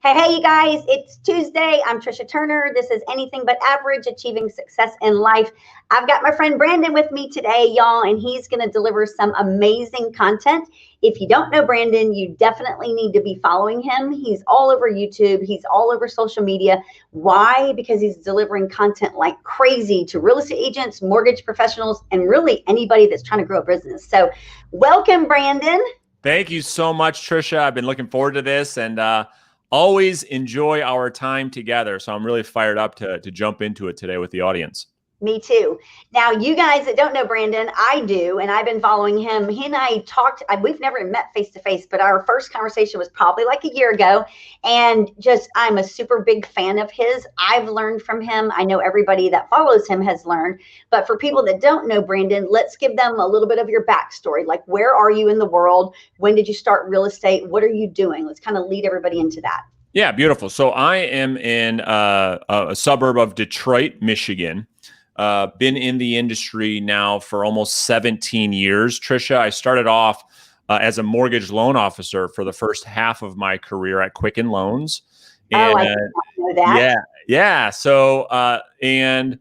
Hey, you guys, it's Tuesday. I'm Trisha Turner. This is Anything But Average, Achieving Success in Life. I've got my friend Brandon with me today, y'all, and he's going to deliver some amazing content. If you don't know Brandon, you definitely need to be following him. He's all over YouTube. He's all over social media. Why? Because he's delivering content like crazy to real estate agents, mortgage professionals, and really anybody that's trying to grow a business. So welcome, Brandon. Thank you so much, Trisha. I've been looking forward to this and always enjoy our time together. So I'm really fired up to jump into it today with the audience. Me too. Now, you guys that don't know Brandon, I do, and I've been following him. He and I talked, we've never met face to face, but our first conversation was probably like a year ago. And just, I'm a super big fan of his. I've learned from him. I know everybody that follows him has learned. But for people that don't know Brandon, let's give them a little bit of your backstory. Like, where are you in the world? When did you start real estate? What are you doing? Let's kind of lead everybody into that. Yeah, beautiful. So I am in a suburb of Detroit, Michigan. Been in the industry now for almost 17 years. Trisha, I started off as a mortgage loan officer for the first half of my career at Quicken Loans. And, I did not know that. Yeah. So, and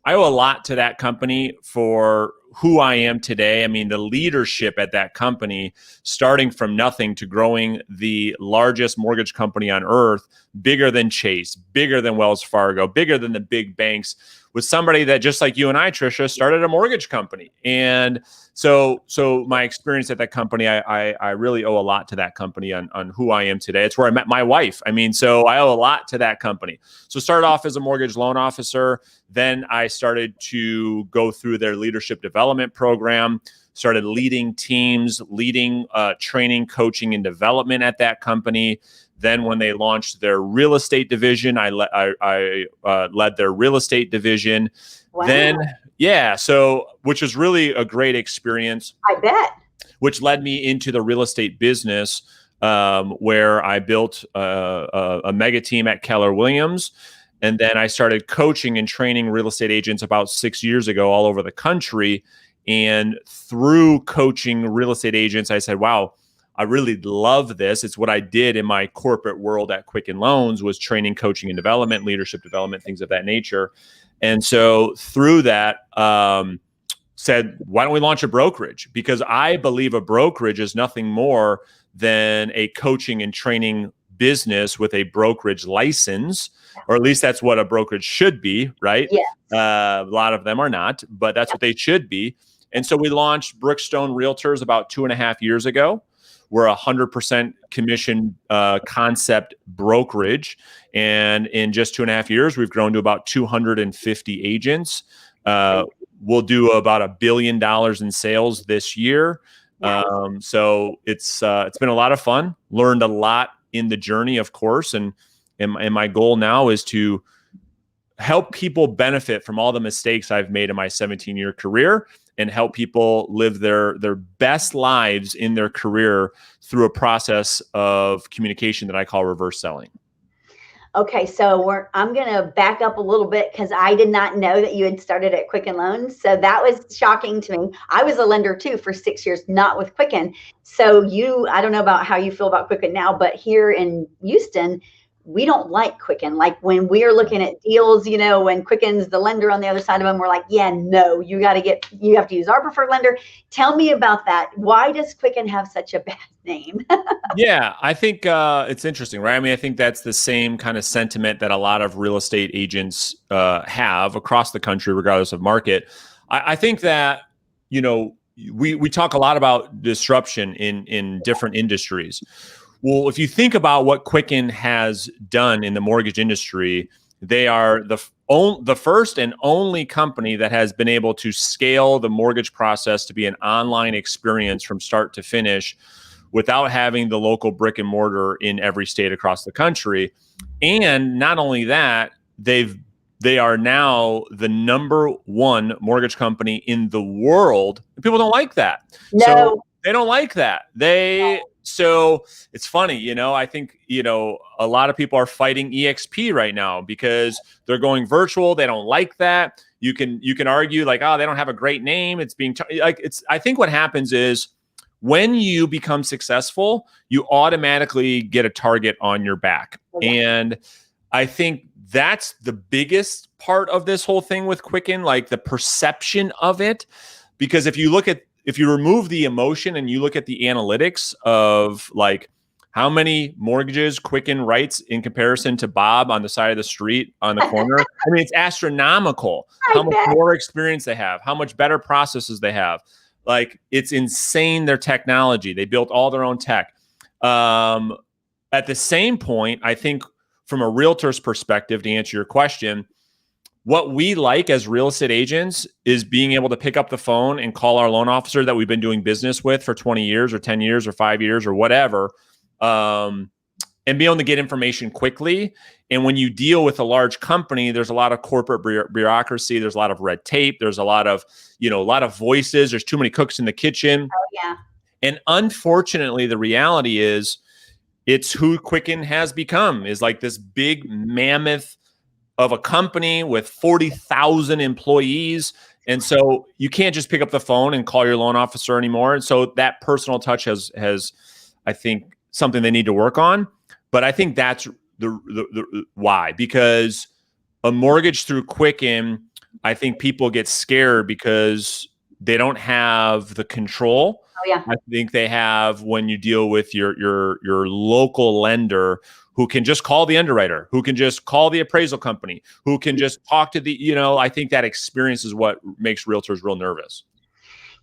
I owe a lot to that company for who I am today. I mean, the leadership at that company, starting from nothing to growing the largest mortgage company on earth, bigger than Chase, bigger than Wells Fargo, bigger than the big banks, was somebody that, just like you and I, Trisha, started a mortgage company. And so my experience at that company, I really owe a lot to that company on who I am today. It's where I met my wife. I mean, so I owe a lot to that company. So started off as a mortgage loan officer. Then I started to go through their leadership development program, started leading teams, leading training, coaching, and development at that company. Then when they launched their real estate division, I led their real estate division. Wow. Then, yeah, so which was really a great experience. I bet. Which led me into the real estate business, where I built a mega team at Keller Williams. And then I started coaching and training real estate agents about 6 years ago all over the country. And through coaching real estate agents, I said, wow, I really love this. It's what I did in my corporate world at Quicken Loans, was training, coaching, and development, leadership development, things of that nature. And so through that, said, why don't we launch a brokerage? Because I believe a brokerage is nothing more than a coaching and training business with a brokerage license, or at least that's what a brokerage should be, right? Yes. A lot of them are not, but that's what they should be. And so we launched Brickstone Realtors about 2.5 years ago. We're 100% commission concept brokerage. And in just 2.5 years, we've grown to about 250 agents. We'll do about $1 billion in sales this year. So it's been a lot of fun. Learned a lot in the journey, of course. And my goal now is to help people benefit from all the mistakes I've made in my 17-year career, and help people live their best lives in their career through a process of communication that I call reverse selling. Okay, so I'm going to back up a little bit, because I did not know that you had started at Quicken Loans. So that was shocking to me. I was a lender too for 6 years, not with Quicken. So I don't know about how you feel about Quicken now, but here in Houston, we don't like Quicken. Like, when we are looking at deals, when Quicken's the lender on the other side of them, we're like, yeah, no, you have to use our preferred lender. Tell me about that. Why does Quicken have such a bad name? Yeah, I think it's interesting, right? I mean, I think that's the same kind of sentiment that a lot of real estate agents have across the country, regardless of market. I think that, we talk a lot about disruption in different industries. Well, if you think about what Quicken has done in the mortgage industry, they are the first and only company that has been able to scale the mortgage process to be an online experience from start to finish, without having the local brick and mortar in every state across the country. And not only that, they are now the #1 mortgage company in the world. People don't like that. No. So they don't like that. So it's funny, I think, a lot of people are fighting EXP right now because they're going virtual. They don't like that. You can argue like, oh, they don't have a great name. It's being I think what happens is, when you become successful, you automatically get a target on your back. And I think that's the biggest part of this whole thing with Quicken, like the perception of it. Because if you remove the emotion and you look at the analytics of like how many mortgages Quicken writes in comparison to Bob on the side of the street on the corner, I mean, it's astronomical how much more experience they have, how much better processes they have. Like, it's insane, their technology. They built all their own tech. At the same point, I think from a realtor's perspective, to answer your question, what we like as real estate agents is being able to pick up the phone and call our loan officer that we've been doing business with for 20 years or 10 years or 5 years or whatever, and be able to get information quickly. And when you deal with a large company, there's a lot of corporate bureaucracy. There's a lot of red tape. There's a lot of voices. There's too many cooks in the kitchen. Oh, yeah. And unfortunately, the reality is it's who Quicken has become, is like this big mammoth of a company with 40,000 employees. And so you can't just pick up the phone and call your loan officer anymore. And so that personal touch has I think, something they need to work on. But I think that's the why, because a mortgage through Quicken, I think people get scared because they don't have the control. Oh, yeah. I think they have when you deal with your local lender, who can just call the underwriter, who can just call the appraisal company, who can just talk to the, I think that experience is what makes realtors real nervous.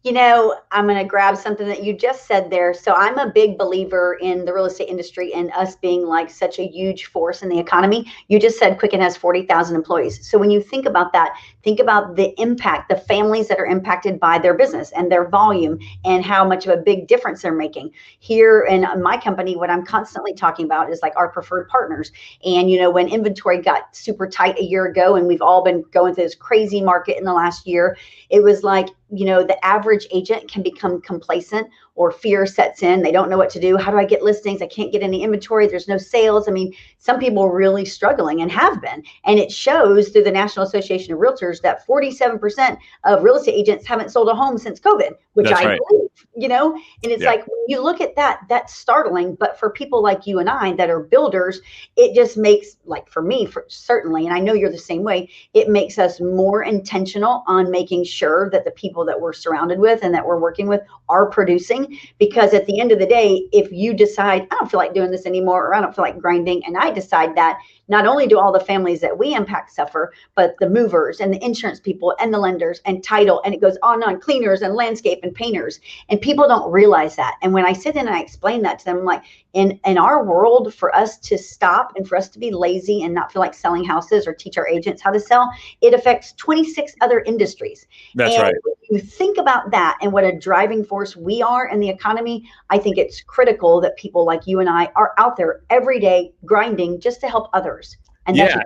I'm going to grab something that you just said there. So I'm a big believer in the real estate industry and us being like such a huge force in the economy. You just said Quicken has 40,000 employees. So when you think about that, think about the impact, the families that are impacted by their business and their volume and how much of a big difference they're making. Here in my company, what I'm constantly talking about is like our preferred partners. And, when inventory got super tight a year ago and we've all been going through this crazy market in the last year, it was like, the average agent can become complacent or fear sets in. They don't know what to do. How do I get listings? I can't get any inventory. There's no sales. I mean, some people are really struggling and have been. And it shows through the National Association of Realtors that 47% of real estate agents haven't sold a home since COVID, which That's I right. believe, and it's like, when you look at that, that's startling. But for people like you and I that are builders, it just makes, like for me, certainly, and I know you're the same way, it makes us more intentional on making sure that the people that we're surrounded with and that we're working with are producing. Because at the end of the day, if you decide, I don't feel like doing this anymore, or I don't feel like grinding, and I decide that, not only do all the families that we impact suffer, but the movers and the insurance people and the lenders and title, and it goes on, cleaners and landscape and painters. And people don't realize that. And when I sit in and I explain that to them, I'm like, in our world, for us to stop and for us to be lazy and not feel like selling houses or teach our agents how to sell, it affects 26 other industries. That's and right. When you think about that and what a driving force we are in the economy, I think it's critical that people like you and I are out there every day grinding just to help others. And yeah,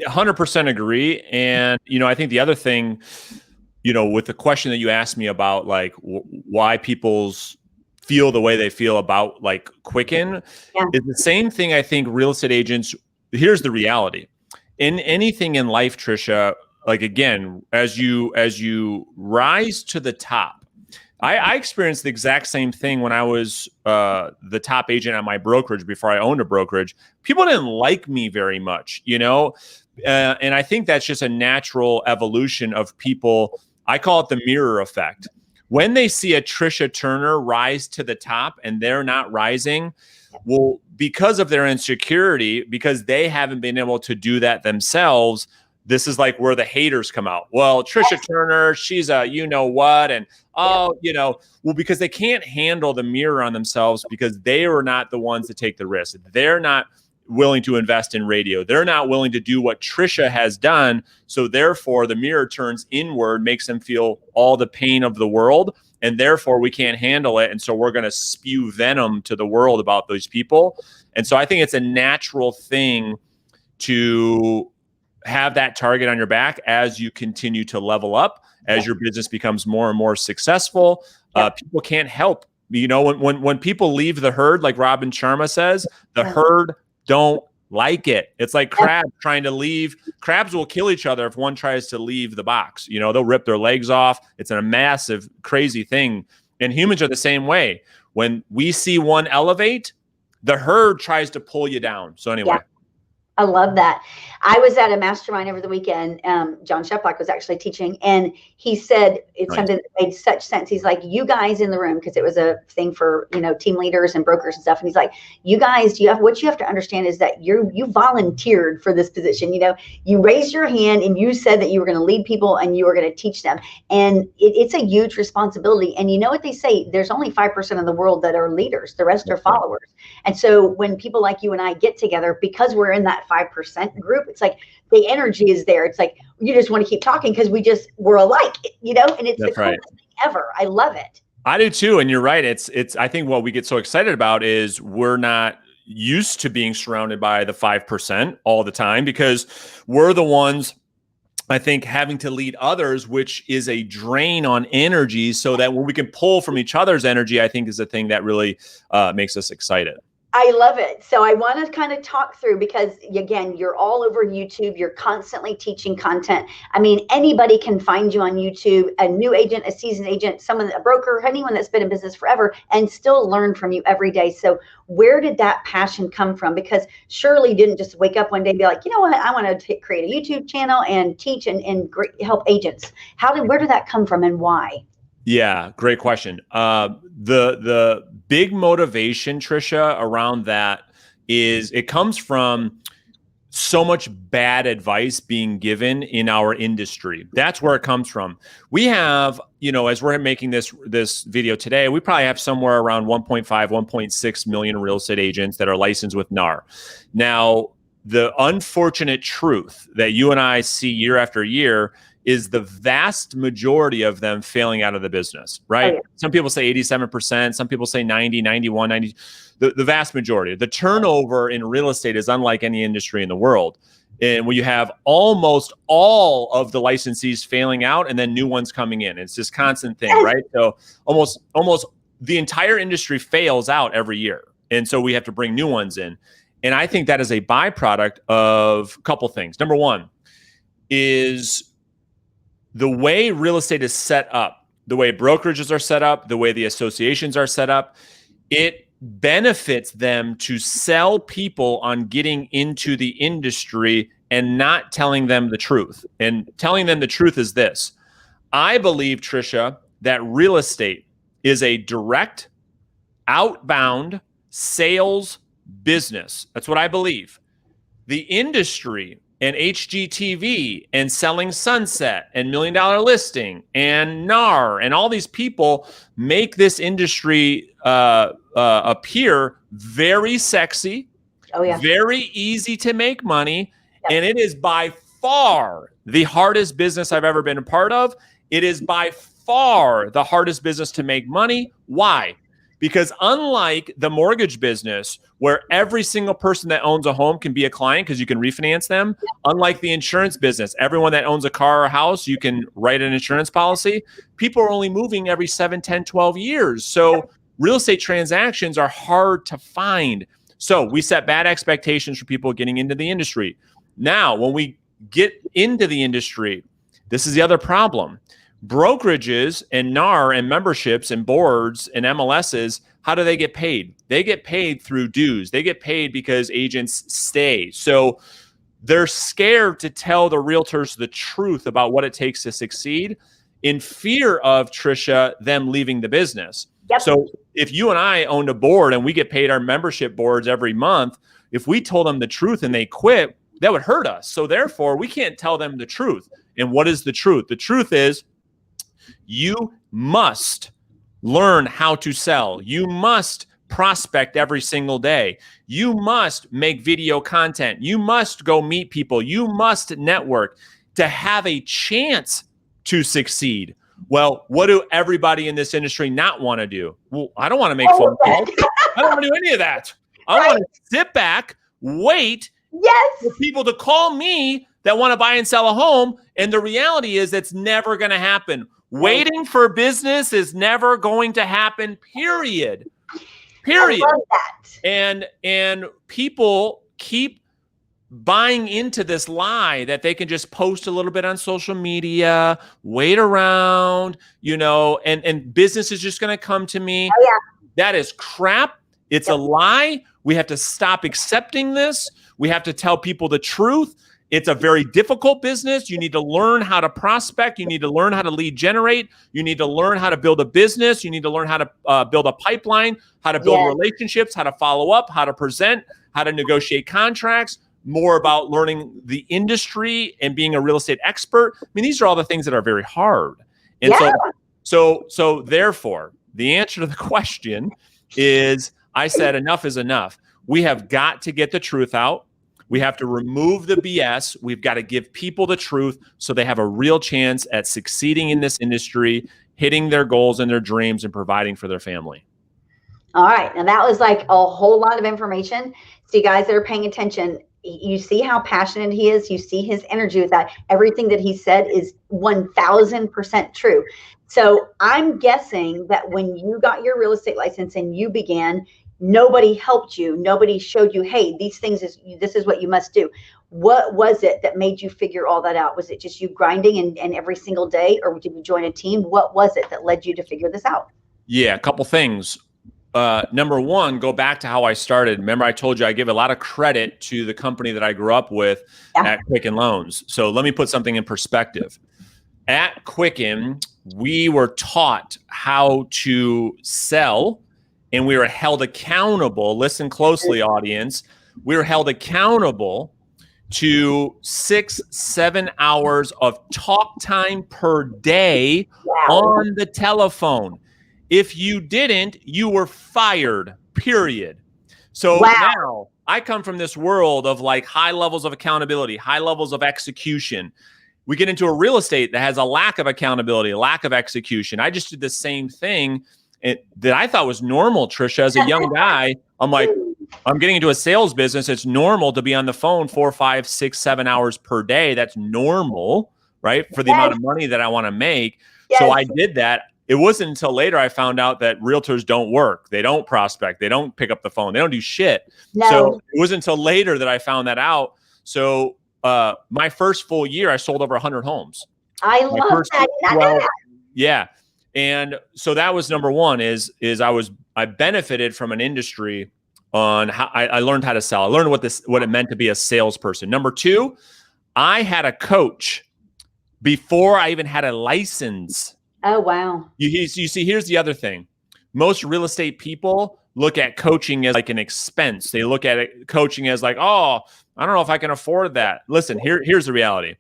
100% agree. And, I think the other thing, with the question that you asked me about, like, why people's feel the way they feel about like Quicken, is the same thing. I think real estate agents, here's the reality in anything in life, Trisha, like, again, as you rise to the top, I experienced the exact same thing when I was the top agent at my brokerage before I owned a brokerage. People didn't like me very much, and I think that's just a natural evolution of people. I call it the mirror effect. When they see a Trisha Turner rise to the top and they're not rising, well, because of their insecurity, because they haven't been able to do that themselves, this is like where the haters come out. Well, Trisha Turner, she's a what, and because they can't handle the mirror on themselves, because they are not the ones to take the risk. They're not willing to invest in radio. They're not willing to do what Trisha has done. So therefore, the mirror turns inward, makes them feel all the pain of the world, and therefore we can't handle it. And so we're going to spew venom to the world about those people. And so I think it's a natural thing to have that target on your back as you continue to level up, as your business becomes more and more successful. People can't help. When people leave the herd, like Robin Sharma says, the herd don't like it. It's like crabs trying to leave. Crabs will kill each other if one tries to leave the box. They'll rip their legs off. It's a massive, crazy thing. And humans are the same way. When we see one elevate, the herd tries to pull you down. So anyway. Yeah. I love that. I was at a mastermind over the weekend. John Sheplack was actually teaching, and he said it's something that made such sense. He's like, you guys in the room, because it was a thing for, team leaders and brokers and stuff. And he's like, you guys, what you have to understand is that you volunteered for this position. You raised your hand and you said that you were going to lead people and you were going to teach them. And it's a huge responsibility. And you know what they say? There's only 5% of the world that are leaders. The rest are followers. And so when people like you and I get together, because we're in that 5% group, it's like the energy is there. It's like you just want to keep talking because we're alike, and it's the coolest thing ever. I love it. I do too. And you're right. It's I think what we get so excited about is we're not used to being surrounded by the 5% all the time, because we're the ones, I think, having to lead others, which is a drain on energy, so that when we can pull from each other's energy, I think is the thing that really makes us excited. I love it. So I want to kind of talk through, because again, you're all over YouTube. You're constantly teaching content. I mean, anybody can find you on YouTube, a new agent, a seasoned agent, a broker, anyone that's been in business forever, and still learn from you every day. So where did that passion come from? Because surely you didn't just wake up one day and be like, you know what, I want to create a YouTube channel and teach and help agents. Where did that come from and why? Yeah, great question. The big motivation, Trisha, around that is it comes from so much bad advice being given in our industry. That's where it comes from. We have, as we're making this video today, we probably have somewhere around 1.5, 1.6 million real estate agents that are licensed with NAR. Now, the unfortunate truth that you and I see year after year is the vast majority of them failing out of the business, right? Oh, yeah. Some people say 87%, some people say 90, 91, 90, the vast majority. The turnover in real estate is unlike any industry in the world. And when you have almost all of the licensees failing out and then new ones coming in, it's this constant thing, right? So almost the entire industry fails out every year. And so we have to bring new ones in. And I think that is a byproduct of a couple things. Number one is the way real estate is set up, the way brokerages are set up, the way the associations are set up, it benefits them to sell people on getting into the industry and not telling them the truth. And telling them the truth is this. I believe, Trisha, that real estate is a direct, outbound sales business. That's what I believe. The industry and HGTV and Selling Sunset and $1 Million Listing and NAR and all these people make this industry appear very sexy, very easy to make money, and it is by far the hardest business I've ever been a part of. It is by far the hardest business to make money. Why? Because unlike the mortgage business, where every single person that owns a home can be a client because you can refinance them, unlike the insurance business, everyone that owns a car or a house, you can write an insurance policy. People are only moving every 7, 10, 12 years. So real estate transactions are hard to find. So we set bad expectations for people getting into the industry. Now, when we get into the industry, this is the other problem. Brokerages and NAR and memberships and boards and MLSs, how do they get paid? They get paid through dues. They get paid because agents stay. So they're scared to tell the realtors the truth about what it takes to succeed in fear of, Trisha, them leaving the business. Yep. So if you and I owned a board and we get paid our membership boards every month, if we told them the truth and they quit, that would hurt us. So therefore, we can't tell them the truth. And what is the truth? The truth is, you must learn how to sell. You must prospect every single day. You must make video content. You must go meet people. You must network to have a chance to succeed. Well, what do everybody in this industry not want to do? Well, I don't want to make phone calls. I don't want to do any of that. I want to sit back, wait for people to call me that want to buy and sell a home. And the reality is that's never going to happen. Waiting for business is never going to happen, period. I love that. And people keep buying into this lie that they can just post a little bit on social media, wait around, and business is just going to come to me. Oh, yeah. That is crap. It's a lie. We have to stop accepting this. We have to tell people the truth. It's a very difficult business. You need to learn how to prospect. You need to learn how to lead generate. You need to learn how to build a business. You need to learn how to build a pipeline, how to build relationships, how to follow up, how to present, how to negotiate contracts, more about learning the industry and being a real estate expert. I mean, these are all the things that are very hard. And so therefore, the answer to the question is, I said enough is enough. We have got to get the truth out. We have to remove the BS. We've got to give people the truth so they have a real chance at succeeding in this industry, hitting their goals and their dreams, and providing for their family. All right. Now that was like a whole lot of information. So you guys that are paying attention, you see how passionate he is. You see his energy with that. Everything that he said is 1000% true. So I'm guessing that when you got your real estate license and you began, nobody helped you. Nobody showed you, hey, this is what you must do. What was it that made you figure all that out? Was it just you grinding and every single day, or did you join a team? What was it that led you to figure this out? Yeah, a couple things. Number one, go back to how I started. Remember, I told you I give a lot of credit to the company that I grew up with at Quicken Loans. So let me put something in perspective. At Quicken, we were taught how to sell, and we were held accountable. Listen closely, audience. We were held accountable to 6-7 hours of talk time per day on the telephone. If you didn't, you were fired, period. So now I come from this world of like high levels of accountability, high levels of execution. We get into a real estate that has a lack of accountability, a lack of execution. I just did the same thing that I thought was normal, Trisha, as a young guy. I'm like, I'm getting into a sales business. It's normal to be on the phone 4, 5, 6, 7 hours per day. That's normal, right? For the amount of money that I want to make. So I did that. It wasn't until later I found out that realtors don't work. They don't prospect. They don't pick up the phone. They don't do shit. No. So it wasn't until later that I found that out. So my first full year, I sold over 100 homes. I love that. Yeah. And so that was number one is I benefited from an industry on how I learned how to sell. I learned what it meant to be a salesperson. Number two, I had a coach before I even had a license. Oh, wow. You see, here's the other thing. Most real estate people look at coaching as like an expense. They look at coaching as like, oh, I don't know if I can afford that. Listen, here's the reality.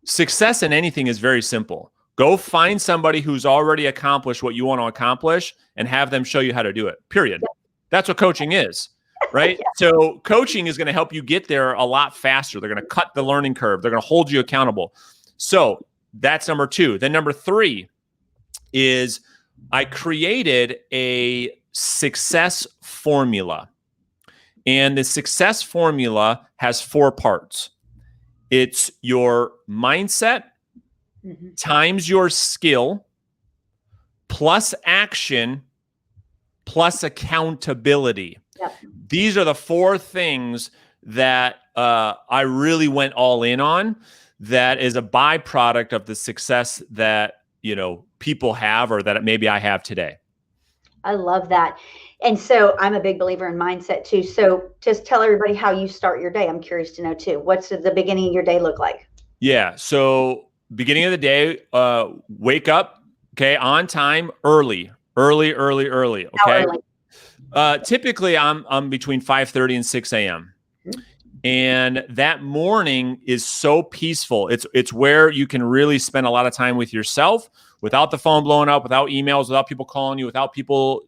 Success in anything is very simple. Go find somebody who's already accomplished what you want to accomplish and have them show you how to do it, period. Yeah. That's what coaching is, right? So coaching is going to help you get there a lot faster. They're going to cut the learning curve. They're going to hold you accountable. So that's number two. Then number three is I created a success formula. And the success formula has 4 parts. It's your mindset times your skill plus action plus accountability. Yep. These are the 4 things that I really went all in on. That is a byproduct of the success that, people have or that maybe I have today. I love that. And so I'm a big believer in mindset too. So just tell everybody how you start your day. I'm curious to know too. What's the beginning of your day look like? Yeah. So beginning of the day, wake up, okay, on time, early, okay? How early? Typically I'm between 5:30 and 6 a.m. And that morning is so peaceful. It's where you can really spend a lot of time with yourself without the phone blowing up, without emails, without people calling you, without people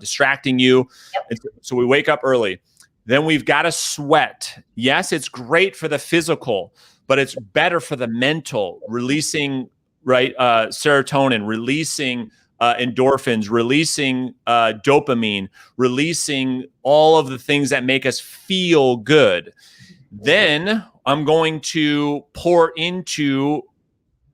distracting you. Yep. So we wake up early. Then we've got to sweat. Yes, it's great for the physical, but it's better for the mental, releasing serotonin, releasing endorphins, releasing dopamine, releasing all of the things that make us feel good. Then I'm going to pour into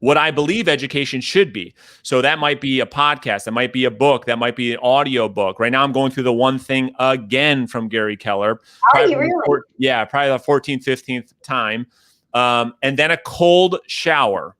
what I believe education should be. So that might be a podcast, that might be a book, that might be an audio book. Right now I'm going through the one thing again from Gary Keller. Are you really? Probably the 14th, 15th time. And then a cold shower.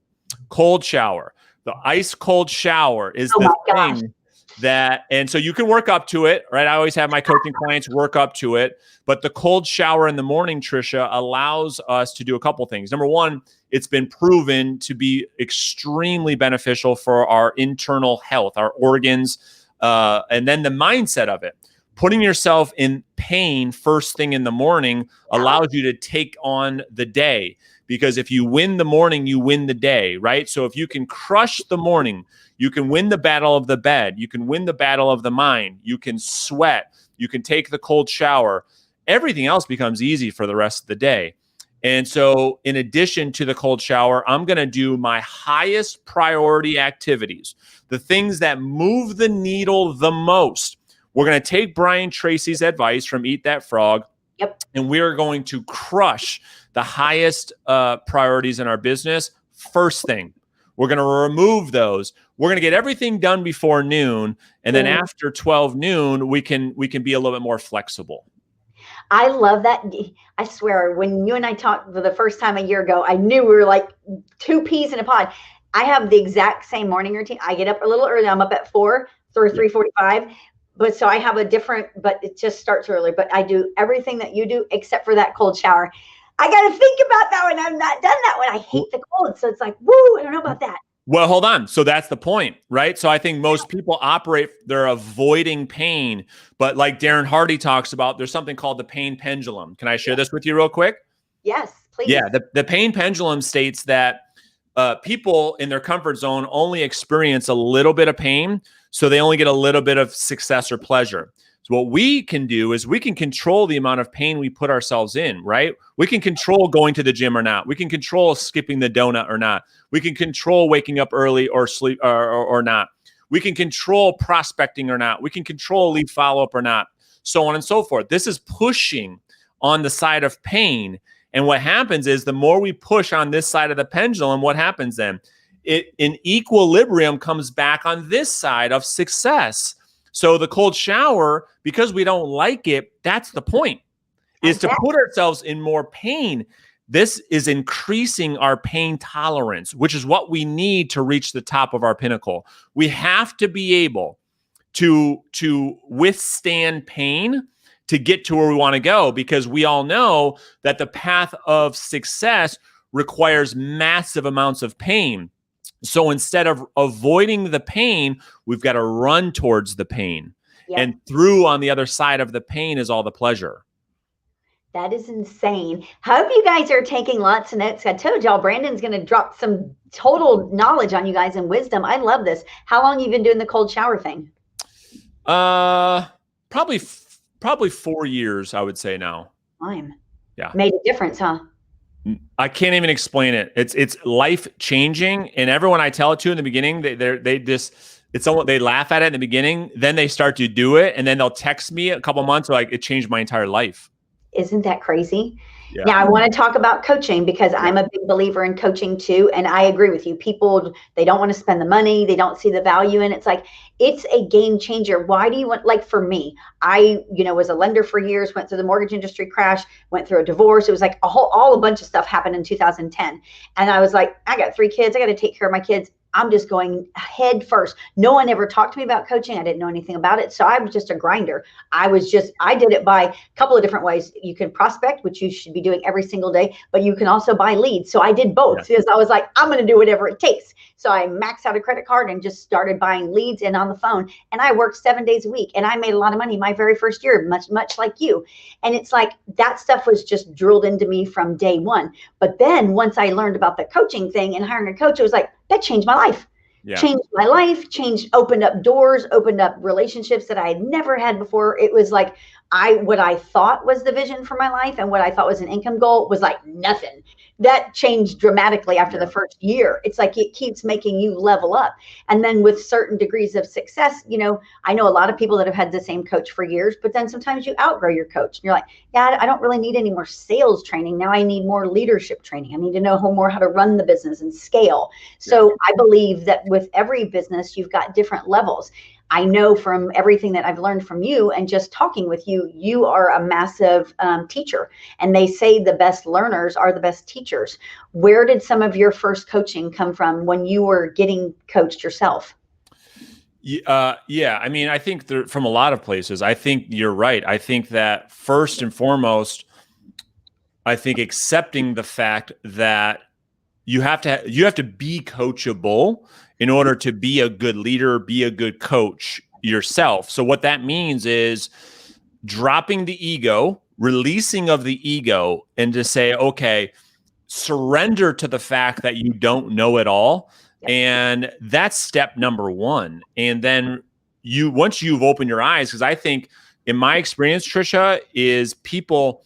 The ice cold shower is the thing that, and so you can work up to it, right? I always have my coaching clients work up to it, but the cold shower in the morning, Trisha, allows us to do a couple things. Number one, it's been proven to be extremely beneficial for our internal health, our organs, and then the mindset of it. Putting yourself in pain first thing in the morning allows you to take on the day, because if you win the morning, you win the day, right? So if you can crush the morning, you can win the battle of the bed, you can win the battle of the mind, you can sweat, you can take the cold shower, everything else becomes easy for the rest of the day. And so in addition to the cold shower, I'm going to do my highest priority activities, the things that move the needle the most. We're going to take Brian Tracy's advice from Eat That Frog. Yep. And we're going to crush the highest priorities in our business first thing. We're going to remove those. We're going to get everything done before noon. And then after 12 noon, we can be a little bit more flexible. I love that. I swear, when you and I talked for the first time a year ago, I knew we were like two peas in a pod. I have the exact same morning routine. I get up a little early. I'm up at 4 or 3:45. But so I have a different, but it just starts early. But I do everything that you do except for that cold shower. I got to think about that one. I've not done that one. I hate the cold. So it's like, woo, I don't know about that. Well, hold on. So that's the point, right? So I think most people they're avoiding pain. But like Darren Hardy talks about, there's something called the pain pendulum. Can I share this with you real quick? Yes, please. Yeah, the pain pendulum states that people in their comfort zone only experience a little bit of pain, so they only get a little bit of success or pleasure. So what we can do is we can control the amount of pain we put ourselves in, right? We can control going to the gym or not. We can control skipping the donut or not. We can control waking up early or sleep or not. We can control prospecting or not. We can control lead follow-up or not, so on and so forth. This is pushing on the side of pain. And what happens is the more we push on this side of the pendulum, what happens then? In equilibrium comes back on this side of success. So the cold shower, because we don't like it, that's the point, is to put ourselves in more pain. This is increasing our pain tolerance, which is what we need to reach the top of our pinnacle. We have to be able to withstand pain to get to where we want to go, because we all know that the path of success requires massive amounts of pain. So instead of avoiding the pain, we've got to run towards the pain. Yep. And through on the other side of the pain is all the pleasure. That is insane. Hope you guys are taking lots of notes. I told y'all Brandon's going to drop some total knowledge on you guys and wisdom. I love this. How long have you been doing the cold shower thing? Probably 4 years, I would say now. Time. Yeah. Made a difference, huh? I can't even explain it. It's life changing, and everyone I tell it to in the beginning, they laugh at it in the beginning, then they start to do it, and then they'll text me a couple months like it changed my entire life. Isn't that crazy? Yeah. Now I want to talk about coaching, because I'm a big believer in coaching too. And I agree with you. People, they don't want to spend the money. They don't see the value in it. It's like, it's a game changer. Why do you want, like for me, I, was a lender for years, went through the mortgage industry crash, went through a divorce. It was like a bunch of stuff happened in 2010. And I was like, I got 3 kids. I got to take care of my kids. I'm just going head first. No one ever talked to me about coaching. I didn't know anything about it. So I was just a grinder. I did it by a couple of different ways. You can prospect, which you should be doing every single day, but you can also buy leads. So I did both because I was like, I'm going to do whatever it takes. So I maxed out a credit card and just started buying leads and on the phone. And I worked 7 days a week, and I made a lot of money my very first year, much like you. And it's like that stuff was just drilled into me from day one. But then once I learned about the coaching thing and hiring a coach, it was like, that changed my life. Yeah. changed my life, opened up doors, opened up relationships that I had never had before. It was like what I thought was the vision for my life and what I thought was an income goal was like nothing. That changed dramatically after the first year. It's like it keeps making you level up. And then with certain degrees of success, I know a lot of people that have had the same coach for years, but then sometimes you outgrow your coach. And you're like, yeah, I don't really need any more sales training. Now I need more leadership training. I need to know more how to run the business and scale. So I believe that with every business, you've got different levels. I know from everything that I've learned from you and just talking with you, you are a massive teacher. And they say the best learners are the best teachers. Where did some of your first coaching come from when you were getting coached yourself? Yeah. I mean, I think from a lot of places. I think you're right. I think that first and foremost, I think accepting the fact that you have to be coachable in order to be a good leader, be a good coach yourself. So what that means is dropping the ego, releasing of the ego, and to say, okay, surrender to the fact that you don't know it all. And that's step number one. And then once you've opened your eyes, because I think in my experience, Trisha, is people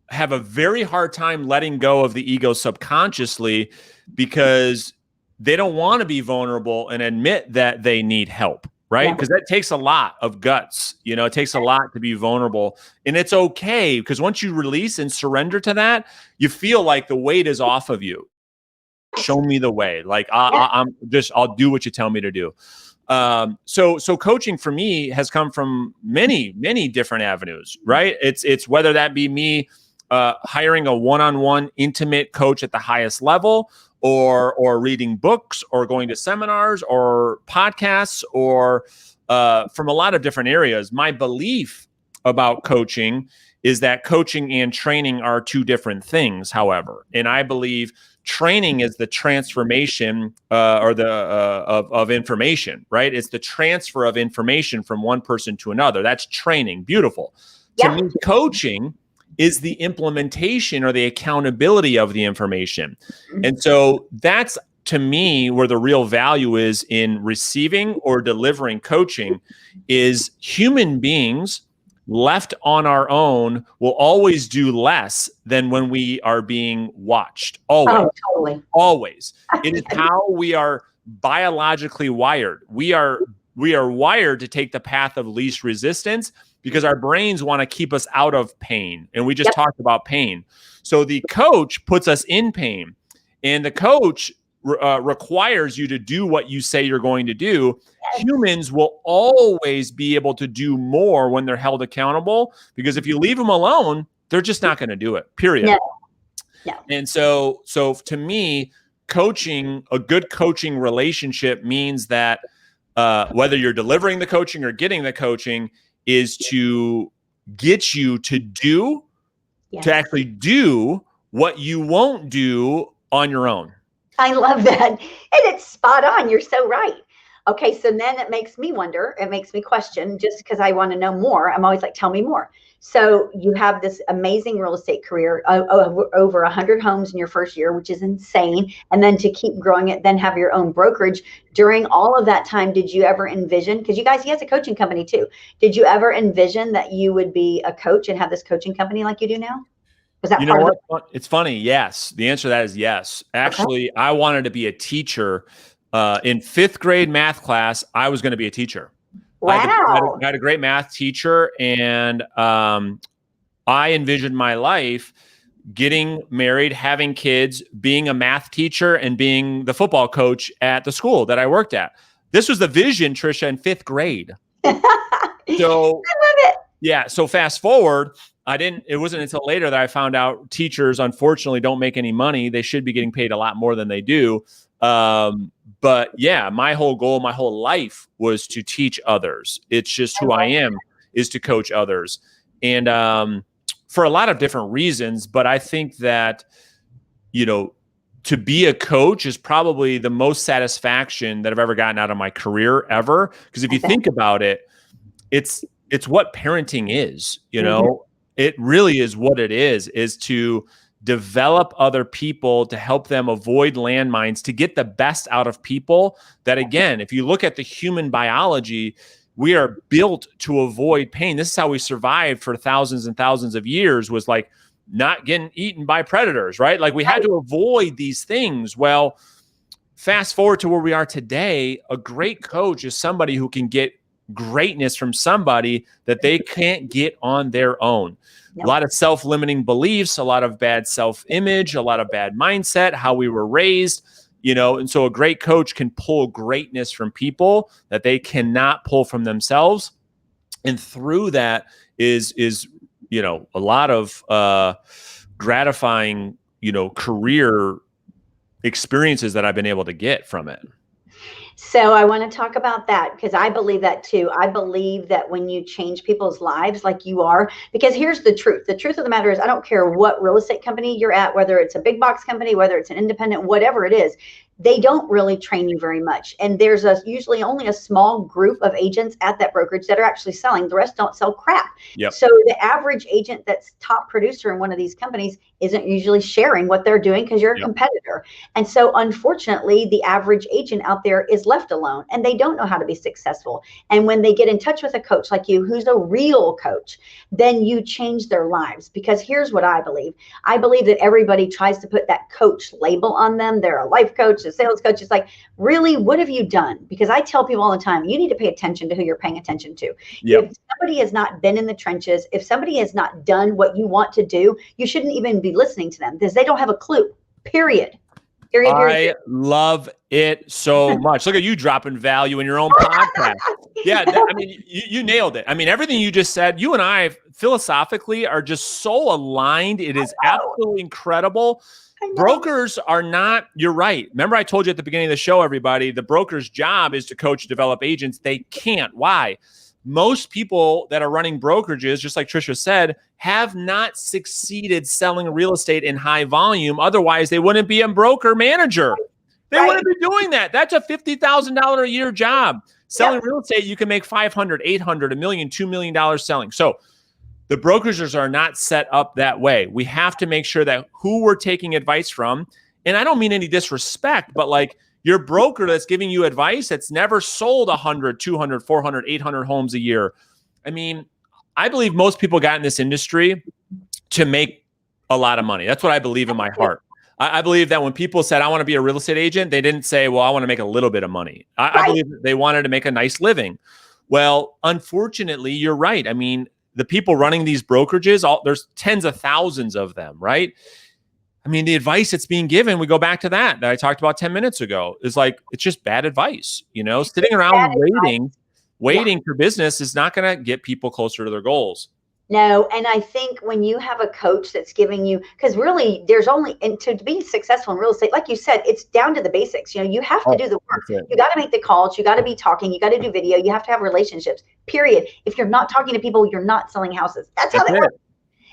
have a very hard time letting go of the ego subconsciously because they don't want to be vulnerable and admit that they need help, right? Because that takes a lot of guts. It takes a lot to be vulnerable. And it's okay because once you release and surrender to that, you feel like the weight is off of you. Show me the way. Like I'll do what you tell me to do. So coaching for me has come from many, many different avenues, right? It's whether that be me hiring a one-on-one intimate coach at the highest level, or reading books, or going to seminars or podcasts, or from a lot of different areas. My belief about coaching is that coaching and training are two different things, however. And I believe training is the transformation of information, right? It's the transfer of information from one person to another. That's training. Beautiful. To me, coaching is the implementation or the accountability of the information. And so that's, to me, where the real value is in receiving or delivering coaching. Is human beings left on our own will always do less than when we are being watched. Always. Oh, totally. Always. It is how we are biologically wired. We are wired to take the path of least resistance because our brains want to keep us out of pain. And we just talked about pain. So the coach puts us in pain, and the coach requires you to do what you say you're going to do. Humans will always be able to do more when they're held accountable, because if you leave them alone, they're just not going to do it, period. No. And so to me, coaching, a good coaching relationship means that whether you're delivering the coaching or getting the coaching, is to get you to actually do what you won't do on your own. I love that. And it's spot on. You're so right. Okay, so then it makes me wonder, it makes me question, just because I want to know more. I'm always like, tell me more. So you have this amazing real estate career, over 100 homes in your first year, which is insane. And then to keep growing it, then have your own brokerage. During all of that time, did you ever envision, because he has a coaching company too. Did you ever envision that you would be a coach and have this coaching company like you do now? Was that part of it? It's funny. Yes. The answer to that is yes. Actually, I wanted to be a teacher. In 5th grade math class, I was going to be a teacher. Wow. I had a great math teacher, and I envisioned my life getting married, having kids, being a math teacher, and being the football coach at the school that I worked at. This was the vision, Trisha, in 5th grade. So I love it. Yeah. So fast forward, it wasn't until later that I found out teachers, unfortunately, don't make any money. They should be getting paid a lot more than they do. But yeah, my whole goal, my whole life was to teach others. It's just who I am, is to coach others. And for a lot of different reasons, but I think that, to be a coach is probably the most satisfaction that I've ever gotten out of my career ever. Because if you think about it, it's what parenting is, It really is what it is to develop other people to help them avoid landmines, to get the best out of people. That, again, if you look at the human biology, we are built to avoid pain. This is how we survived for thousands and thousands of years, was like not getting eaten by predators, right? Like we had to avoid these things. Well, fast forward to where we are today, a great coach is somebody who can get greatness from somebody that they can't get on their own. A lot of self-limiting beliefs, a lot of bad self-image, a lot of bad mindset, how we were raised, and so a great coach can pull greatness from people that they cannot pull from themselves. And through that is a lot of gratifying, career experiences that I've been able to get from it. So I want to talk about that, because I believe that too. I believe that when you change people's lives like you are, because here's the truth. The truth of the matter is, I don't care what real estate company you're at, whether it's a big box company, whether it's an independent, whatever it is, they don't really train you very much. And there's usually only a small group of agents at that brokerage that are actually selling. The rest don't sell crap. Yep. So the average agent that's top producer in one of these companies isn't usually sharing what they're doing, because you're a competitor. And so unfortunately, the average agent out there is left alone, and they don't know how to be successful. And when they get in touch with a coach like you, who's a real coach, then you change their lives. Because here's what I believe. I believe that everybody tries to put that coach label on them. They're a life coach, a sales coach. It's like, really, what have you done? Because I tell people all the time, you need to pay attention to who you're paying attention to. If somebody has not been in the trenches, if somebody has not done what you want to do, you shouldn't even be listening to them, because they don't have a clue, period. I love it so much. Look at you dropping value in your own podcast. Yeah, you nailed it. I mean, everything you just said, you and I philosophically are just so aligned. It is absolutely incredible. Brokers are not, you're right. Remember, I told you at the beginning of the show, everybody, the broker's job is to coach, develop agents. They can't. Why? Most people that are running brokerages, just like Trisha said, have not succeeded selling real estate in high volume. Otherwise, they wouldn't be a broker manager. They wouldn't be doing that. That's a $50,000 a year job. Selling real estate, you can make $500,000, $800,000, $1 million, $2 million selling. So the brokerages are not set up that way. We have to make sure that who we're taking advice from, and I don't mean any disrespect, but like, your broker that's giving you advice that's never sold 100, 200, 400, 800 homes a year. I mean, I believe most people got in this industry to make a lot of money. That's what I believe in my heart. I believe that when people said, I want to be a real estate agent, they didn't say, well, I want to make a little bit of money. I believe that they wanted to make a nice living. Well, unfortunately, you're right. I mean, the people running these brokerages, there's tens of thousands of them, right? I mean, the advice that's being given, we go back to that I talked about 10 minutes ago, is like, it's just bad advice. Sitting around waiting for business is not going to get people closer to their goals. No. And I think when you have a coach that's giving you, because really there's only, and to be successful in real estate, like you said, it's down to the basics. You have to do the work. You got to make the calls. You got to be talking. You got to do video. You have to have relationships, period. If you're not talking to people, you're not selling houses. That's how they work.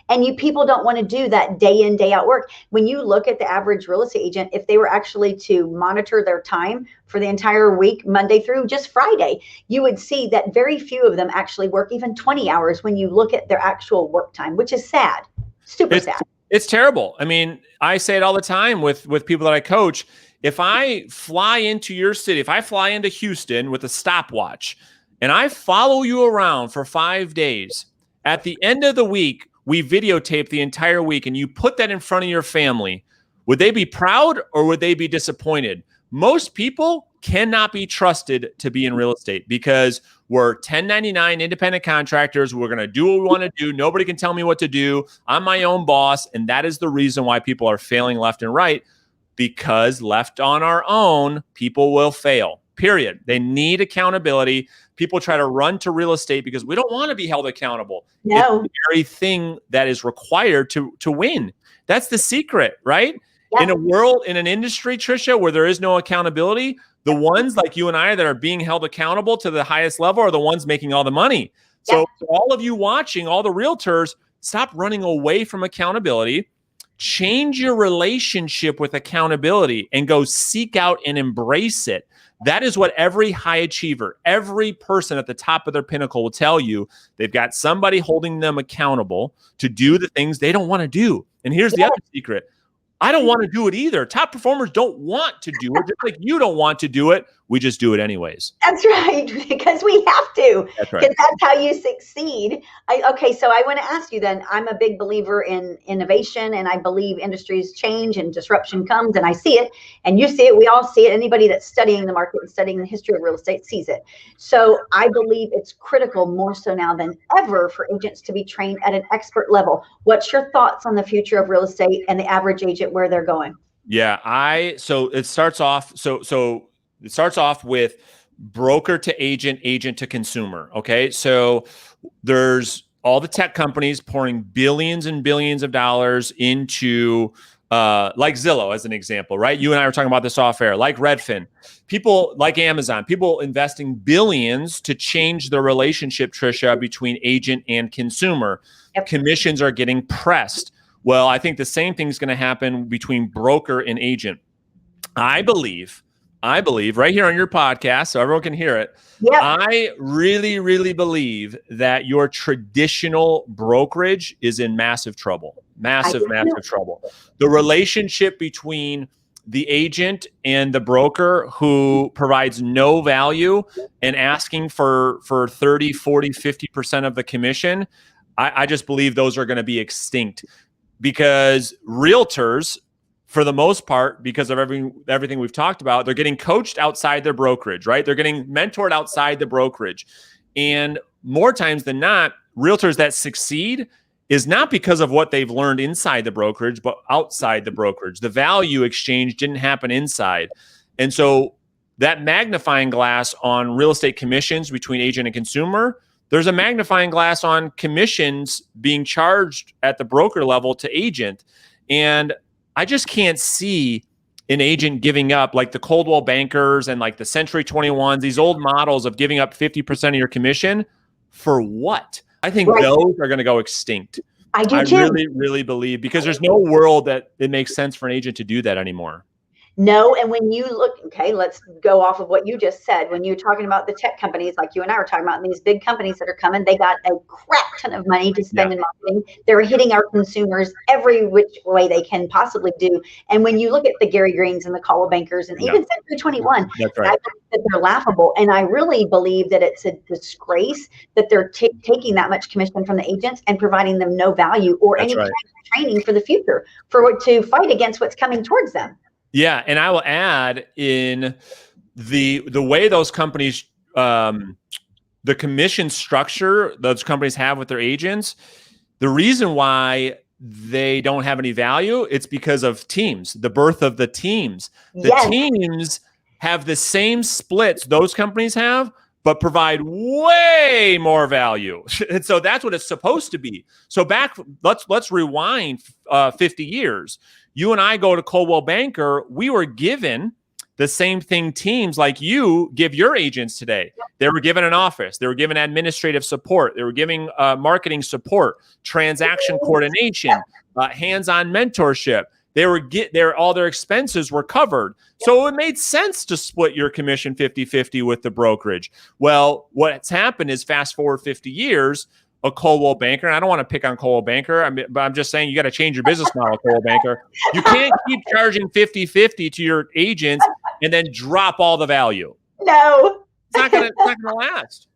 And people don't want to do that day in, day out work. When you look at the average real estate agent, if they were actually to monitor their time for the entire week, Monday through just Friday, you would see that very few of them actually work even 20 hours when you look at their actual work time, which is sad, super sad. It's terrible. I mean, I say it all the time with people that I coach. If I fly into your city, if I fly into Houston with a stopwatch and I follow you around for 5 days, at the end of the week, we videotape the entire week, and you put that in front of your family, would they be proud or would they be disappointed? Most people cannot be trusted to be in real estate because we're 1099 independent contractors. We're going to do what we want to do. Nobody can tell me what to do. I'm my own boss. And that is the reason why people are failing left and right, because left on our own, people will fail, period. They need accountability. People try to run to real estate because we don't want to be held accountable. No. It's the very thing that is required to win. That's the secret, right? Yeah. In a world, in an industry, Trisha, where there is no accountability, the ones like you and I that are being held accountable to the highest level are the ones making all the money. So for all of you watching, all the realtors, stop running away from accountability. Change your relationship with accountability and go seek out and embrace it. That is what every high achiever, every person at the top of their pinnacle will tell you. They've got somebody holding them accountable to do the things they don't want to do. And here's the other secret. I don't want to do it either. Top performers don't want to do it, just like you don't want to do it. We just do it anyways. That's right, because we have to. That's right. Because that's how you succeed. Okay, so I want to ask you then. I'm a big believer in innovation, and I believe industries change and disruption comes, and I see it, and you see it. We all see it. Anybody that's studying the market and studying the history of real estate sees it. So I believe it's critical, more so now than ever, for agents to be trained at an expert level. What's your thoughts on the future of real estate and the average agent, where they're going? Yeah, so it starts off it starts off with broker to agent, agent to consumer. Okay. So there's all the tech companies pouring billions and billions of dollars into like Zillow as an example, right? You and I were talking about this off air, like Redfin, people like Amazon, people investing billions to change the relationship, Trisha, between agent and consumer. Yep. Commissions are getting pressed. Well, I think the same thing is going to happen between broker and agent. I believe right here on your podcast, so everyone can hear it. Yep. I really, really believe that your traditional brokerage is in massive trouble. Massive trouble. The relationship between the agent and the broker who provides no value and asking for 30, 40, 50% of the commission, I just believe those are going to be extinct. Because realtors, for the most part, because of everything we've talked about, they're getting coached outside their brokerage, right? They're getting mentored outside the brokerage. And more times than not, realtors that succeed is not because of what they've learned inside the brokerage, but outside the brokerage. The value exchange didn't happen inside. And so that magnifying glass on real estate commissions between agent and consumer, there's a magnifying glass on commissions being charged at the broker level to agent. And I just can't see an agent giving up, like the Coldwell Bankers and like the Century 21s, these old models of giving up 50% of your commission for what? I think those are going to go extinct. I do too. I really, really believe, because there's no world that it makes sense for an agent to do that anymore. No, and when you look, okay, let's go off of what you just said. When you're talking about the tech companies, like you and I were talking about, and these big companies that are coming, they got a crap ton of money to spend in marketing. They're hitting our consumers every which way they can possibly do. And when you look at the Gary Greens and the Coldwell Bankers and even Century 21, that's right. I think that they're laughable. And I really believe that it's a disgrace that they're taking that much commission from the agents and providing them no value or any kind of training for the future to fight against what's coming towards them. Yeah, and I will add in the way those companies, the commission structure those companies have with their agents, the reason why they don't have any value, it's because of teams, the birth of the teams. The teams have the same splits those companies have, but provide way more value. And so that's what it's supposed to be. So let's rewind 50 years. You and I go to Coldwell Banker, we were given the same thing teams like you give your agents today. They were given an office. They were given administrative support. They were giving marketing support, transaction coordination, hands-on mentorship. All their expenses were covered. So it made sense to split your commission 50-50 with the brokerage. Well, what's happened is fast forward 50 years, a Coldwell Banker, and I don't want to pick on Coldwell Banker, but I'm just saying you got to change your business model, Coldwell Banker. You can't keep charging 50-50 to your agents and then drop all the value. No. It's not gonna last.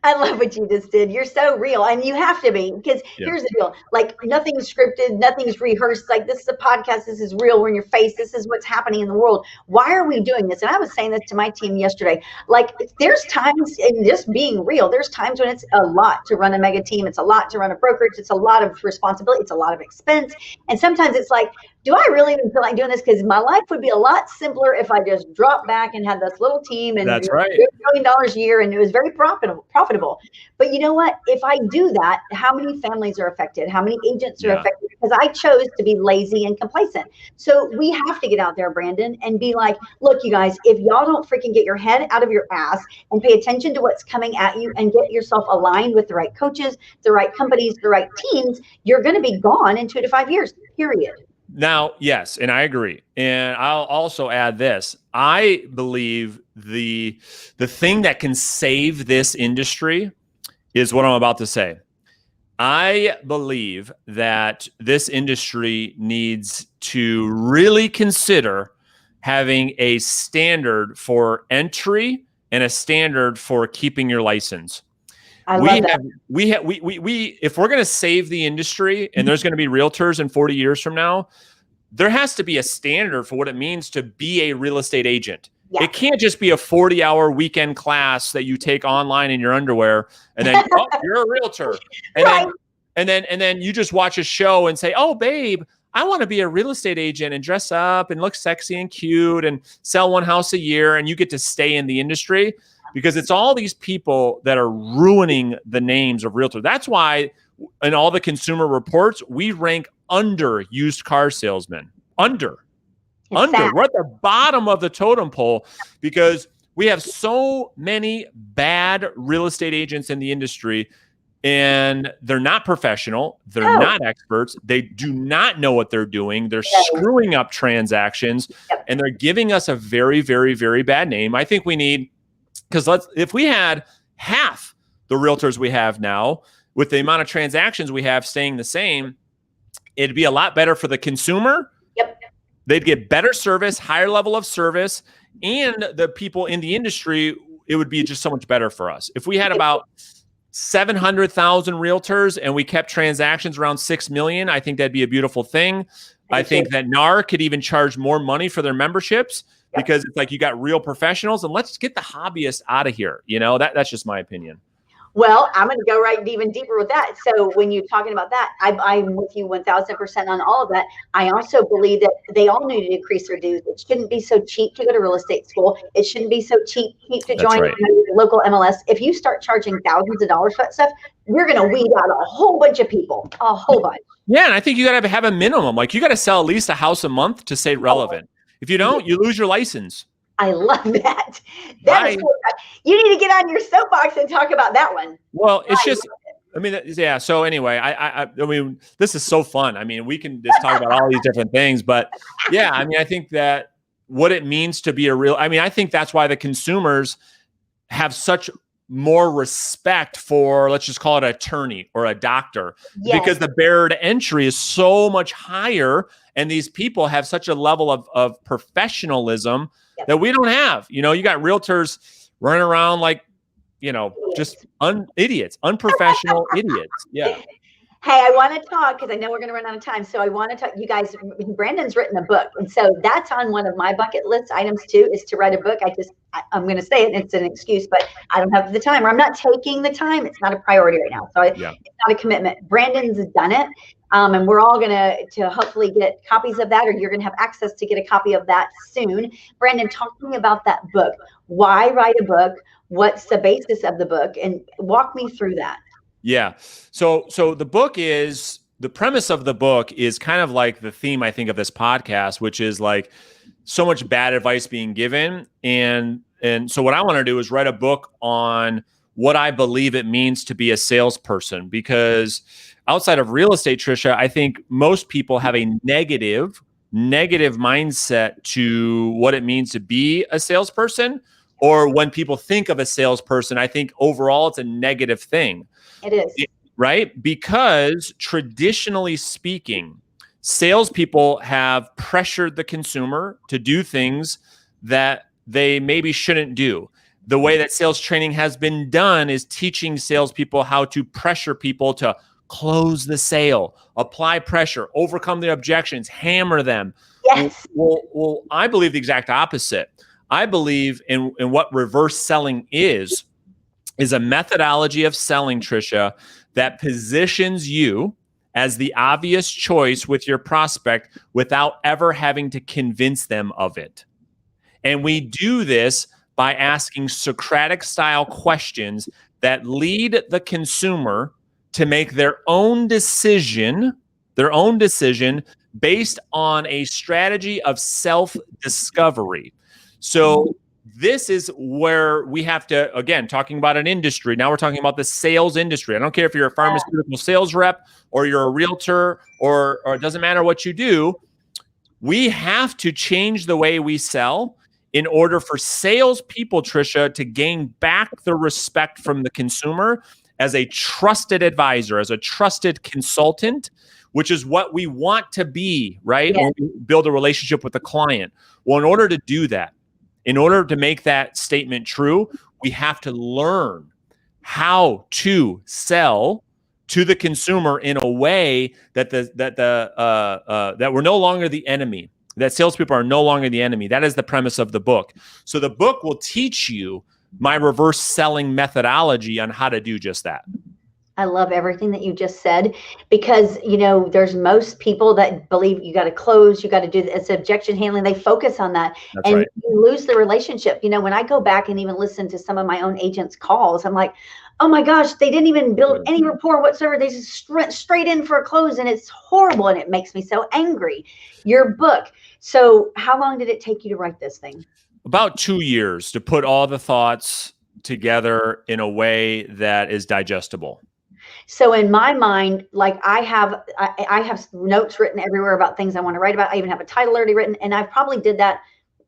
I love what you just did. You're so real, and you have to be, because here's the deal. Like, nothing's scripted, nothing's rehearsed. Like, this is a podcast. This is real. We're in your face. This is what's happening in the world. Why are we doing this? And I was saying this to my team yesterday. Like, there's times, and just being real, there's times when it's a lot to run a mega team. It's a lot to run a brokerage. It's a lot of responsibility. It's a lot of expense. And sometimes it's like, do I really even feel like doing this? Because my life would be a lot simpler if I just dropped back and had this little team and $1 million a year, and it was very profitable. But you know what? If I do that, how many families are affected? How many agents are affected? Because I chose to be lazy and complacent. So we have to get out there, Brandon, and be like, look, you guys, if y'all don't freaking get your head out of your ass and pay attention to what's coming at you and get yourself aligned with the right coaches, the right companies, the right teams, you're going to be gone in 2 to 5 years, period. Now, yes, and I agree. And I'll also add this. I believe the thing that can save this industry is what I'm about to say. I believe that this industry needs to really consider having a standard for entry and a standard for keeping your license. I love that. If we're going to save the industry and there's going to be realtors in 40 years from now, there has to be a standard for what it means to be a real estate agent. Yeah. It can't just be a 40-hour weekend class that you take online in your underwear and then, oh, you're a realtor. And Right. then you just watch a show and say, oh, babe, I want to be a real estate agent and dress up and look sexy and cute and sell one house a year. And you get to stay in the industry because it's all these people that are ruining the names of realtors. That's why in all the consumer reports, we rank under used car salesmen. Under. We're at the bottom of the totem pole because we have so many bad real estate agents in the industry, and they're not professional. They're not experts. They do not know what they're doing. They're screwing up transactions, and they're giving us a very, very, very bad name. I think we need, because if we had half the realtors we have now with the amount of transactions we have staying the same, it'd be a lot better for the consumer. Yep. They'd get better service, higher level of service, and the people in the industry, it would be just so much better for us. If we had about 700,000 realtors and we kept transactions around 6 million, I think that'd be a beautiful thing. I think that NAR could even charge more money for their memberships because it's like you got real professionals, and let's get the hobbyists out of here. You know, that's just my opinion. Well, I'm going to go right even deeper with that. So when you're talking about that, I'm with you 1,000% on all of that. I also believe that they all need to increase their dues. It shouldn't be so cheap to go to real estate school. It shouldn't be so cheap to join the local MLS. If you start charging thousands of dollars for that stuff, you're going to weed out a whole bunch of people, a whole bunch. Yeah, and I think you got to have a minimum. Like you got to sell at least a house a month to stay relevant. If you don't, you lose your license. I love that. That is cool. You need to get on your soapbox and talk about that one. Well, it's just, I mean, yeah. So anyway, I mean, this is so fun. I mean, we can just talk about all these different things, but yeah, I mean, I think that what it means to be a real, I mean, I think that's why the consumers have such more respect for, let's just call it an attorney or a doctor, because the barrier to entry is so much higher. And these people have such a level of professionalism that we don't have. You know, you got realtors running around like, you know, just idiots, unprofessional idiots. Yeah. Hey, I want to talk because I know we're going to run out of time. So I want to talk, you guys, Brandon's written a book. And so that's on one of my bucket list items too, is to write a book. I'm going to say it, and it's an excuse, but I don't have the time, or I'm not taking the time. It's not a priority right now. So it's not a commitment. Brandon's done it. And we're all going to hopefully get copies of that, or you're going to have access to get a copy of that soon. Brandon, talk to me about that book. Why write a book? What's the basis of the book? And walk me through that. Yeah. So the book is, the premise of the book is kind of like the theme, I think, of this podcast, which is like so much bad advice being given. And so what I want to do is write a book on what I believe it means to be a salesperson, because outside of real estate, Trisha, I think most people have a negative mindset to what it means to be a salesperson. Or when people think of a salesperson, I think overall it's a negative thing. It is. Right? Because traditionally speaking, salespeople have pressured the consumer to do things that they maybe shouldn't do. The way that sales training has been done is teaching salespeople how to pressure people to close the sale, apply pressure, overcome their objections, hammer them. Yes. Well, I believe the exact opposite. I believe in what reverse selling is a methodology of selling, Trisha, that positions you as the obvious choice with your prospect without ever having to convince them of it. And we do this by asking Socratic style questions that lead the consumer to make their own decision based on a strategy of self-discovery. So this is where we have to, again, talking about an industry. Now we're talking about the sales industry. I don't care if you're a pharmaceutical sales rep or you're a realtor or it doesn't matter what you do. We have to change the way we sell in order for salespeople, Trisha, to gain back the respect from the consumer as a trusted advisor, as a trusted consultant, which is what we want to be, right? Yeah. When we build a relationship with the client. Well, in order to do that, in order to make that statement true, we have to learn how to sell to the consumer in a way that that we're no longer the enemy, that salespeople are no longer the enemy. That is the premise of the book. So the book will teach you my reverse selling methodology on how to do just that. I love everything that you just said, because, there's most people that believe you got to close, you got to do it's objection handling. They focus on that. That's and right. You lose the relationship. When I go back and even listen to some of my own agents' calls, I'm like, oh my gosh, they didn't even build any rapport whatsoever. They just straight in for a close, and it's horrible. And it makes me so angry. Your book. So how long did it take you to write this thing? About 2 years to put all the thoughts together in a way that is digestible. So in my mind, like I have notes written everywhere about things I want to write about. I even have a title already written, and I probably did that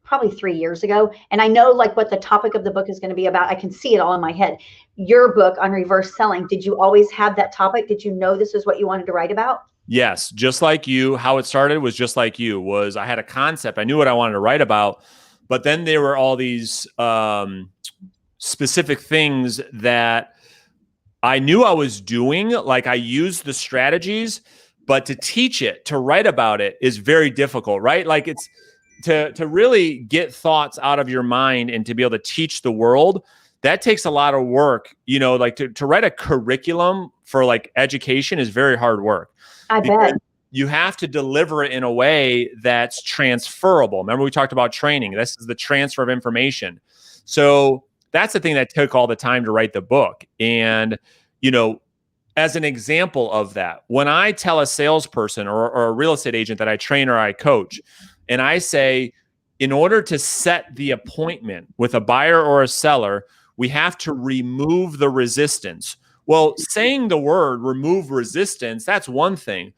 3 years ago. And I know like what the topic of the book is going to be about. I can see it all in my head. Your book on reverse selling, did you always have that topic? Did you know this is what you wanted to write about? Yes, just like you. How it started was just like you. Was I had a concept. I knew what I wanted to write about, but then there were all these specific things that I knew I was doing. Like I used the strategies, but to teach it, to write about it is very difficult, right? Like it's to really get thoughts out of your mind and to be able to teach the world. That takes a lot of work, like to write a curriculum for like education is very hard work. I bet. You have to deliver it in a way that's transferable. Remember we talked about training. This is the transfer of information. So that's the thing that took all the time to write the book. And, as an example of that, when I tell a salesperson or a real estate agent that I train or I coach, and I say, in order to set the appointment with a buyer or a seller, we have to remove the resistance. Well, saying the word remove resistance, that's one thing.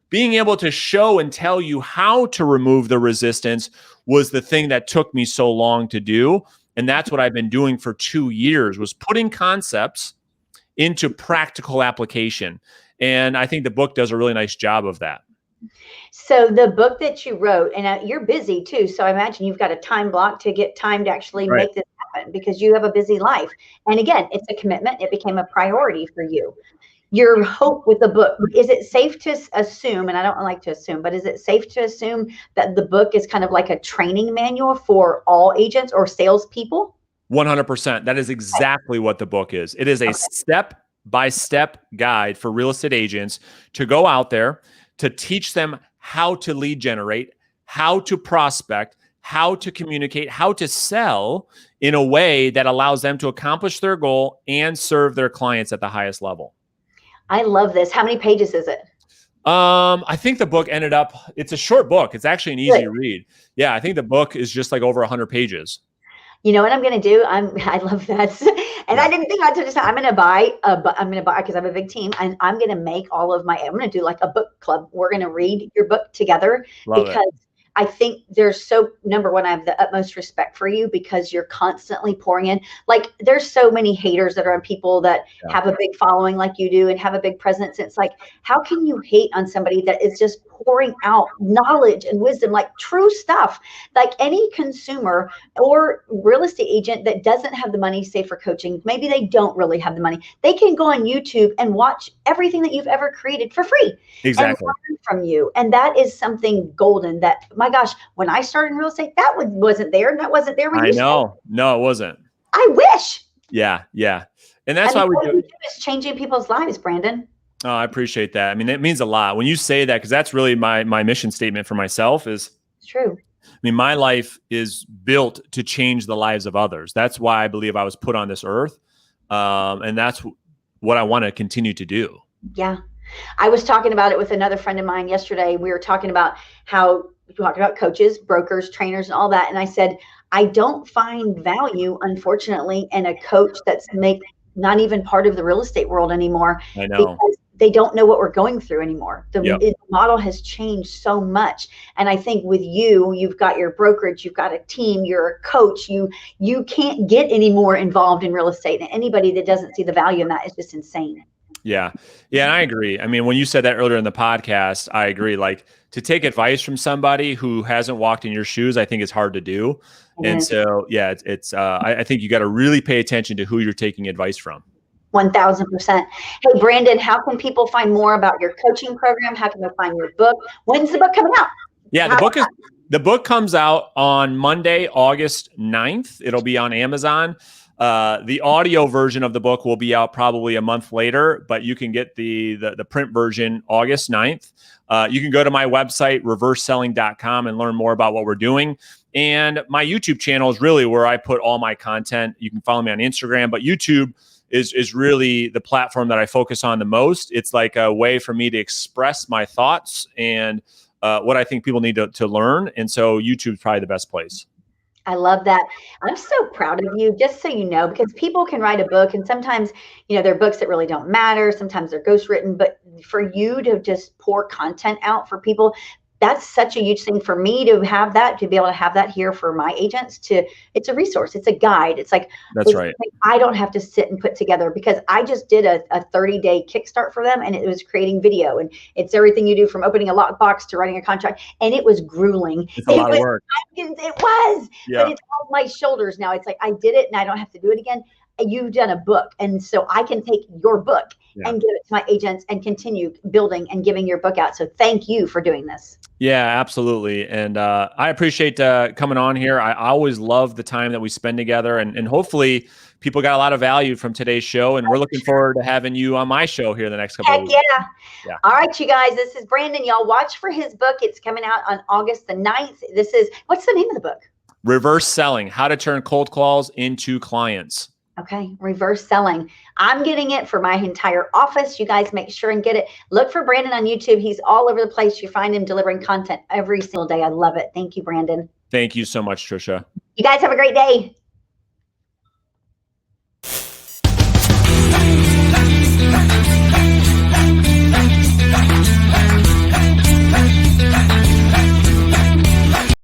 Being able to show and tell you how to remove the resistance was the thing that took me so long to do. And that's what I've been doing for 2 years, was putting concepts into practical application. And I think the book does a really nice job of that. So the book that you wrote, and you're busy too, so I imagine you've got a time block to get time to actually make this happen, because you have a busy life. And again, it's a commitment. It became a priority for you. Your hope with the book, is it safe to assume, and I don't like to assume, but is it safe to assume that the book is kind of like a training manual for all agents or salespeople? 100%. That is exactly what the book is. It is a step-by-step guide for real estate agents to go out there, to teach them how to lead generate, how to prospect, how to communicate, how to sell in a way that allows them to accomplish their goal and serve their clients at the highest level. I love this. How many pages is it? I think the book ended up, it's a short book. It's actually an easy read. Yeah, I think the book is just like over 100 pages. You know what I'm going to do? I love that. And I didn't think I'd just, I'm going to buy, because I have a big team, and I'm going to make all of I'm going to do like a book club. We're going to read your book together. Because I think there's number one, I have the utmost respect for you, because you're constantly pouring in. Like there's so many haters that are on people that have a big following like you do and have a big presence. It's like, how can you hate on somebody that is just pouring out knowledge and wisdom, like true stuff? Like any consumer or real estate agent that doesn't have the money, say for coaching, maybe they don't really have the money. They can go on YouTube and watch everything that you've ever created for free. Exactly. And learn from you. And that is something golden that, my gosh, when I started in real estate, that wasn't there. And that wasn't there when you started. No, it wasn't. I wish. Yeah. And that's why we do is changing people's lives, Brandon. Oh, I appreciate that. I mean, it means a lot when you say that, because that's really my mission statement for myself is it's true. I mean, my life is built to change the lives of others. That's why I believe I was put on this earth. And that's what I want to continue to do. Yeah. I was talking about it with another friend of mine yesterday. We were talking about how we talked about coaches, brokers, trainers, and all that. And I said, I don't find value, unfortunately, in a coach that's not even part of the real estate world anymore. I know. Because they don't know what we're going through anymore. Yep. The model has changed so much. And I think with you, you've got your brokerage, you've got a team, you're a coach, you can't get any more involved in real estate. And anybody that doesn't see the value in that is just insane. Yeah. Yeah. And I agree. I mean, when you said that earlier in the podcast, I agree. Like, to take advice from somebody who hasn't walked in your shoes, I think it's hard to do. And so, yeah, I think you got to really pay attention to who you're taking advice from. 1000%. Hey, Brandon, how can people find more about your coaching program? How can they find your book? When's the book coming out? Yeah, the book comes out on Monday, August 9th. It'll be on Amazon. The audio version of the book will be out probably a month later, but you can get the print version August 9th. You can go to my website, reverseselling.com, and learn more about what we're doing. And my YouTube channel is really where I put all my content. You can follow me on Instagram, but YouTube is really the platform that I focus on the most. It's like a way for me to express my thoughts and what I think people need to learn. And so YouTube's probably the best place. I love that. I'm so proud of you, just so you know, because people can write a book and sometimes, they're books that really don't matter. Sometimes they're ghostwritten, but for you to just pour content out for people, that's such a huge thing for me to have that, to be able to have that here for my agents. It's a resource. It's a guide. It's like, that's right. I don't have to sit and put together, because I just did a 30-day kickstart for them, and it was creating video, and it's everything you do from opening a lockbox to writing a contract. And it was grueling. It's a lot of work. It was, yeah. But it's on my shoulders now. It's like, I did it and I don't have to do it again. You've done a book. And so I can take your book and give it to my agents and continue building and giving your book out. So thank you for doing this. Yeah, absolutely. And I appreciate coming on here. I always love the time that we spend together, and hopefully people got a lot of value from today's show. And we're looking forward to having you on my show here the next couple of weeks. Yeah. All right, you guys, this is Brandon. Y'all watch for his book. It's coming out on August the 9th. What's the name of the book? Reverse Selling: How to Turn Cold Calls into Clients. Okay, reverse selling. I'm getting it for my entire office. You guys make sure and get it. Look for Brandon on YouTube. He's all over the place. You find him delivering content every single day. I love it. Thank you, Brandon. Thank you so much, Trisha. You guys have a great day.